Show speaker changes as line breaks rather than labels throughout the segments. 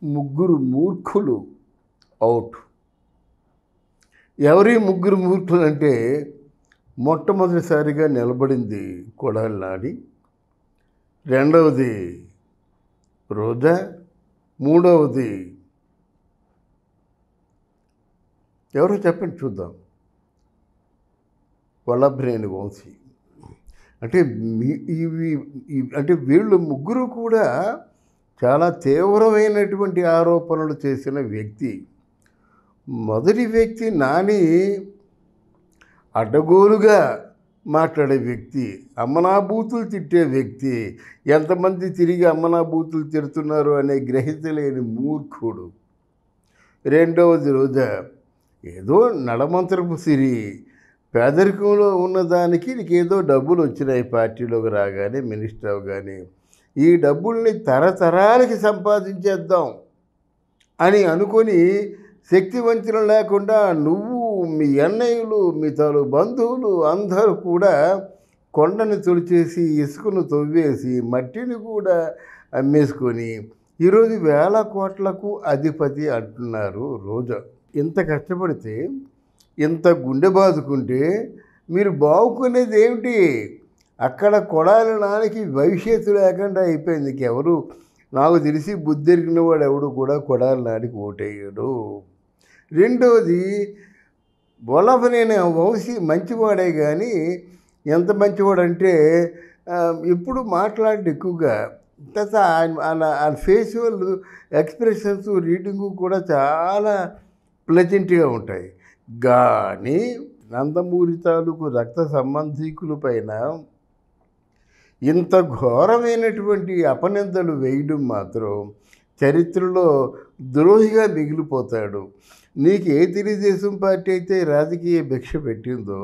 ముగ్గురు మూర్ఖులు అవుట్. ఎవరి ముగ్గురు మూర్ఖులు అంటే మొట్టమొదటిసారిగా నిలబడింది కొడాలి నాని, రెండవది రోజా, మూడవది ఎవరో చెప్పండి చూద్దాం, వల్లభనేని వంశీ. అంటే అంటే వీళ్ళు ముగ్గురు కూడా చాలా తీవ్రమైనటువంటి ఆరోపణలు చేసిన వ్యక్తి. మొదటి వ్యక్తి నాని అడ్డగోలుగా మాట్లాడే వ్యక్తి, అమ్మనాబూతులు తిట్టే వ్యక్తి, ఎంతమంది తిరిగి అమ్మనాబూతులు తిడుతున్నారు అనే గ్రహించలేని మూర్ఖుడు. రెండవది రోజా, ఏదో నడమంత్రపు సిరి, పేదరికంలో ఉన్నదానికి నీకేదో డబ్బులు వచ్చినాయి పార్టీలోకి రాగానే, మినిస్టర్ అవగానే, ఈ డబ్బుల్ని తరతరాలకి సంపాదించేద్దాం అని అనుకొని శక్తివంతులు లేకుండా నువ్వు, మీ అన్నయ్యలు, మీ తాలూ బంధువులు అందరూ కూడా కొండని తొలిచేసి, ఇసుకను తవ్వేసి, మట్టిని కూడా అమ్మేసుకొని ఈరోజు 1000 కోట్లకు అధిపతి అంటున్నారు రోజా. ఇంత కష్టపడితే, ఇంత గుండె బాదుకుంటే మీరు బావుకునేది ఏమిటి? అక్కడ కొడాలి నానికి భవిష్యత్తు లేకుండా అయిపోయింది. ఇంకెవరు నాకు తెలిసి బుద్ధి ఎరిగిన వాడు ఎవడు కూడా కొడాలి నానికి ఓటేయడు. రెండవది, వల్లభనేని వంశీ మంచివాడే కానీ ఎంత మంచివాడంటే ఎప్పుడు మాట్లాడి ఎక్కువగా, తర్వాత ఆయన ఫేషియల్ ఎక్స్ప్రెషన్స్ రీడింగు కూడా చాలా ప్లెజెంట్గా ఉంటాయి. కానీ నందమూరి తాలూకు రక్త సంబంధీకుల పైన ఇంత ఘోరమైనటువంటి అపనిందలు వేయడం మాత్రం చరిత్రలో ద్రోహిగా మిగిలిపోతాడు. నీకు ఏ తెలుగుదేశం పార్టీ అయితే రాజకీయ భిక్ష పెట్టిందో,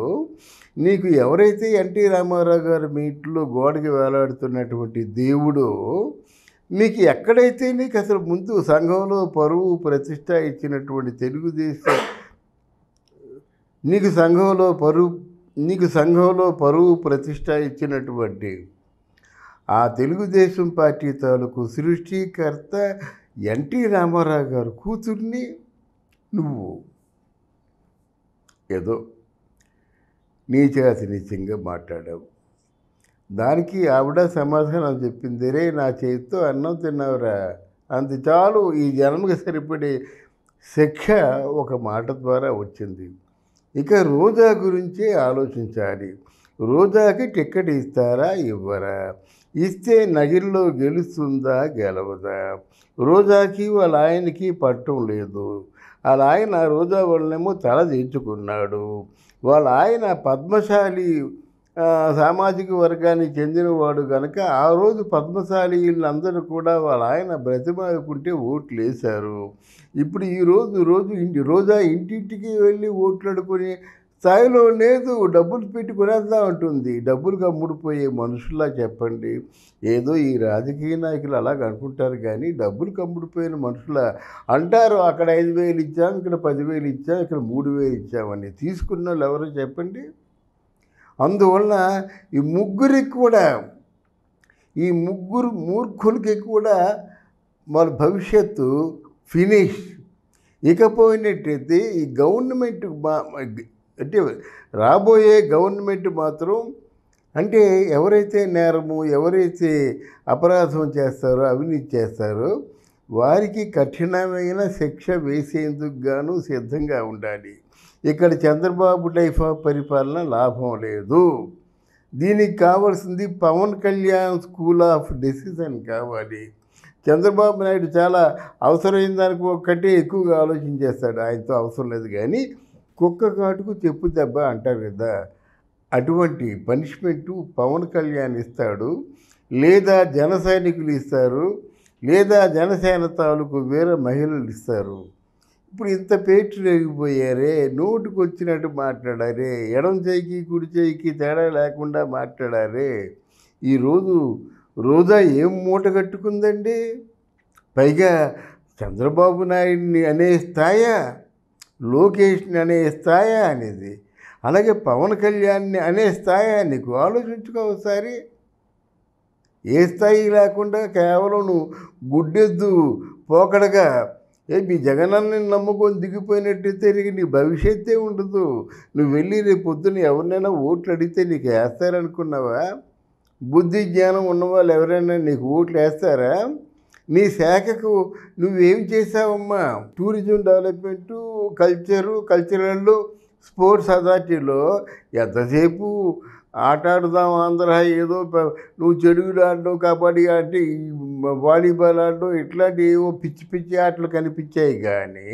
నీకు ఎవరైతే ఎన్టీ రామారావు గారు మీ ఇంట్లో గోడకి వేలాడుతున్నటువంటి దేవుడో, మీకు ఎక్కడైతే నీకు అసలు ముందు సంఘంలో పరువు ప్రతిష్ట ఇచ్చినటువంటి తెలుగుదేశం, నీకు సంఘంలో పరువు ప్రతిష్ట ఇచ్చినటువంటి ఆ తెలుగుదేశం పార్టీ తాలూకు సృష్టికర్త ఎన్టీ రామారావు గారు కూతుర్ని నువ్వు ఏదో నీచాతి నీచంగా మాట్లాడావు. దానికి ఆవిడ సమాధానం చెప్పింది, రే నా చేతితో అన్నం తిన్నావురా, అంత చాలు, ఈ జన్మకి సరిపడే శిక్ష ఒక మాట ద్వారా వచ్చింది. ఇక రోజా గురించే ఆలోచించాలి. రోజాకి టికెట్ ఇస్తారా ఇవ్వరా? ఇస్తే నగిరిలో గెలుస్తుందా గెలవదా? రోజాకి వాళ్ళ ఆయనకి పట్టం లేదు. వాళ్ళ ఆయన రోజా వాళ్ళనేమో తల దించుకున్నాడు. వాళ్ళ ఆయన పద్మశాలి సామాజిక వర్గానికి చెందినవాడు కనుక ఆ రోజు పద్మశాలీలందరూ కూడా వాళ్ళ ఆయన బ్రతిమాలుకుంటే ఓట్లు వేశారు. ఇప్పుడు రోజా ఇంటింటికి వెళ్ళి ఓట్లు అడుకునే స్థాయిలో లేదు. డబ్బులు పెట్టి కొనేద్దాం ఉంటుంది. డబ్బులు కమ్ముడిపోయే మనుషుల్లా చెప్పండి. ఏదో ఈ రాజకీయ నాయకులు అలాగ అనుకుంటారు కానీ డబ్బులు కమ్ముడిపోయిన మనుషుల అంటారు. అక్కడ 5,000 ఇచ్చాం, ఇక్కడ 10,000 ఇచ్చాం, ఇక్కడ 3,000 ఇచ్చామని. తీసుకున్న వాళ్ళు ఎవరో చెప్పండి. అందువల్ల ఈ ముగ్గురు మూర్ఖులకి కూడా వాళ్ళ భవిష్యత్తు ఫినిష్. ఇకపోయినట్టయితే ఈ గవర్నమెంట్ అంటే రాబోయే గవర్నమెంట్ మాత్రం, అంటే ఎవరైతే నేరము, ఎవరైతే అపరాధం చేస్తారో, అవినీతి చేస్తారో వారికి కఠినమైన శిక్ష వేసేందుకు గాను సిద్ధంగా ఉండాలి. ఇక్కడ చంద్రబాబు టైప్ ఆఫ్ పరిపాలన లాభం లేదు. దీనికి కావాల్సింది Pawan Kalyan school of decision కావాలి. చంద్రబాబు నాయుడు చాలా అవసరమైన దానికి ఒక్కటే ఎక్కువగా ఆలోచించేస్తాడు. ఆయనతో అవసరం లేదు. కానీ కుక్క కాటుకు చెప్పు దెబ్బ అంటారు కదా, అటువంటి పనిష్మెంటు పవన్ కళ్యాణ్ ఇస్తాడు, లేదా జన సైనికులు ఇస్తారు, లేదా జనసేన తాలూకు వేరే మహిళలు ఇస్తారు. ఇప్పుడు ఇంత పేట్లు రేగిపోయారే, నోటుకు వచ్చినట్టు మాట్లాడారే, ఎడం చేయికి కుడి చేయికి తేడా లేకుండా మాట్లాడారే. ఈరోజు రోజా ఏం మూట కట్టుకుందండి? పైగా చంద్రబాబు నాయుడిని అనే స్థాయా, లోకేష్ని అనే స్థాయా అనేది, అలాగే పవన్ కళ్యాణ్ని అనే స్థాయా? నీకు ఆలోచించుకో ఒకసారి. ఏ స్థాయి లేకుండా కేవలం నువ్వు గుడ్డెద్దు పోకడగా మీ జగనన్నని నమ్ముకొని దిగిపోయినట్టయితే నీ భవిష్యత్తే ఉండదు. నువ్వు వెళ్ళి రేపు పొద్దున్న ఎవరినైనా ఓట్లు అడిగితే నీకు వేస్తారనుకున్నావా? బుద్ధి జ్ఞానం ఉన్నవాళ్ళు ఎవరైనా నీకు ఓట్లు వేస్తారా? నీ శాఖకు నువ్వేం చేసావమ్మా? టూరిజం డెవలప్మెంటు, కల్చరల్ స్పోర్ట్స్ అథారిటీలో ఎంతసేపు ఆట ఆడుదాం ఆంధ్ర, ఏదో నువ్వు చెడుగులు ఆడడం, కబడ్డీ ఆడి, వాలీబాల్ ఆడడం, ఇట్లాంటి ఏవో పిచ్చి పిచ్చి ఆటలు కనిపించాయి. కానీ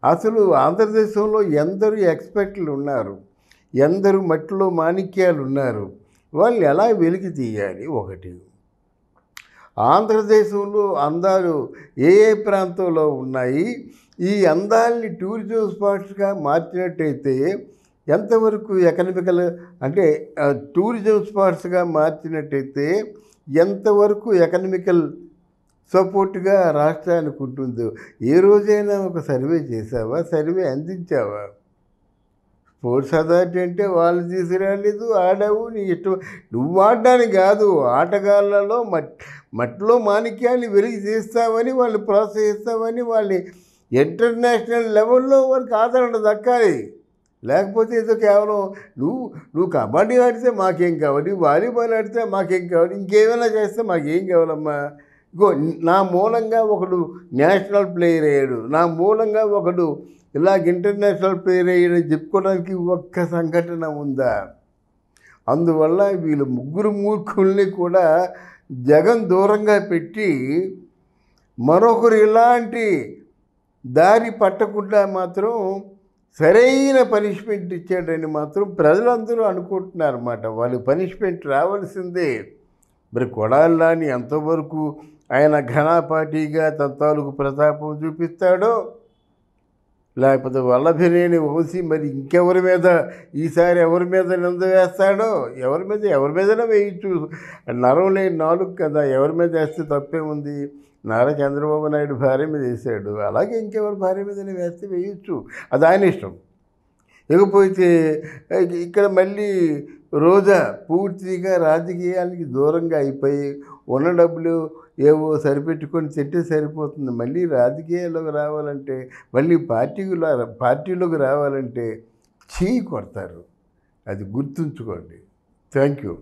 అసలు ఆంధ్రదేశంలో ఎందరు ఎక్స్పర్ట్లు ఉన్నారు, ఎందరు మట్టిలో మాణిక్యాలు ఉన్నారు, వాళ్ళు ఎలా వెలికి తీయాలి? ఒకటి, ఆంధ్రదేశంలో అందాలు ఏ ఏ ప్రాంతంలో ఉన్నాయి, ఈ అందాల్ని టూరిజం స్పాట్స్గా మార్చినట్టయితే ఎంతవరకు ఎకనామికల్, అంటే టూరిజం స్పాట్స్గా మార్చినట్టయితే ఎంతవరకు ఎకనామికల్ సపోర్ట్గా రాష్ట్రానికి ఉంటుందో ఏ రోజైనా ఒక సర్వే చేసావా? సర్వే అందించావా? స్పోర్ట్స్ అథారిటీ అంటే వాళ్ళు తీసుకురాలేదు, ఆడావు, నీ ఇష్టం. నువ్వు ఆడడానికి కాదు, ఆటగాళ్ళలో మట్టిలో మాణిక్యాన్ని వెలికి తీస్తావని, వాళ్ళు ప్రోత్సహిస్తావని, వాళ్ళని ఇంటర్నేషనల్ లెవెల్లో వాళ్ళకి ఆదరణ దక్కాలి. లేకపోతే ఏదో కేవలం నువ్వు కబడ్డీ ఆడితే మాకేం కావాలి, వాలీబాల్ ఆడితే మాకేం కావాలి, ఇంకేమైనా చేస్తే మాకేం కావాలమ్మా? ఇగో నా మూలంగా ఒకడు నేషనల్ ప్లేయర్ అయ్యాడు, నా మూలంగా ఒకడు ఇలాగ ఇంటర్నేషనల్ ప్లేయర్ అయ్యాడని చెప్పుకోవడానికి ఒక్క సంఘటన ఉందా? అందువల్ల వీళ్ళు ముగ్గురు మూర్ఖుల్ని కూడా జగన్ దూరంగా పెట్టి మరొకరు ఇలాంటి దారి పట్టకుండా మాత్రం సరైన పనిష్మెంట్ ఇచ్చాడని మాత్రం ప్రజలందరూ అనుకుంటున్నారన్నమాట. వాళ్ళు పనిష్మెంట్ రావాల్సిందే. మరి కొడాలని ఎంతవరకు ఆయన ఘనాపాటిగా తన తాలూకు ప్రతాపం చూపిస్తాడో, లేకపోతే వల్లభినేని వంశీ మరి ఇంకెవరి మీద ఈసారి ఎవరి మీద నింద వేస్తాడో, ఎవరి మీదనే వేయచ్చు. నరం లేని నాలుగు కదా, ఎవరి మీద వేస్తే తప్పే ఉంది. నారా చంద్రబాబు నాయుడు భార్య మీద వేసాడు, అలాగే ఇంకెవరి భార్య మీదనే వేస్తే వేయచ్చు, అది ఆయన ఇష్టం. ఇకపోతే ఇక్కడ మళ్ళీ రోజా పూర్తిగా రాజకీయాలకి దూరంగా అయిపోయి ఉన్న డబ్బులు ఏవో సరిపెట్టుకొని తింటే సరిపోతుంది. మళ్ళీ రాజకీయాల్లోకి రావాలంటే, మళ్ళీ పార్టీలోకి రావాలంటే కొడతారు. అది గుర్తుంచుకోండి. Thank you.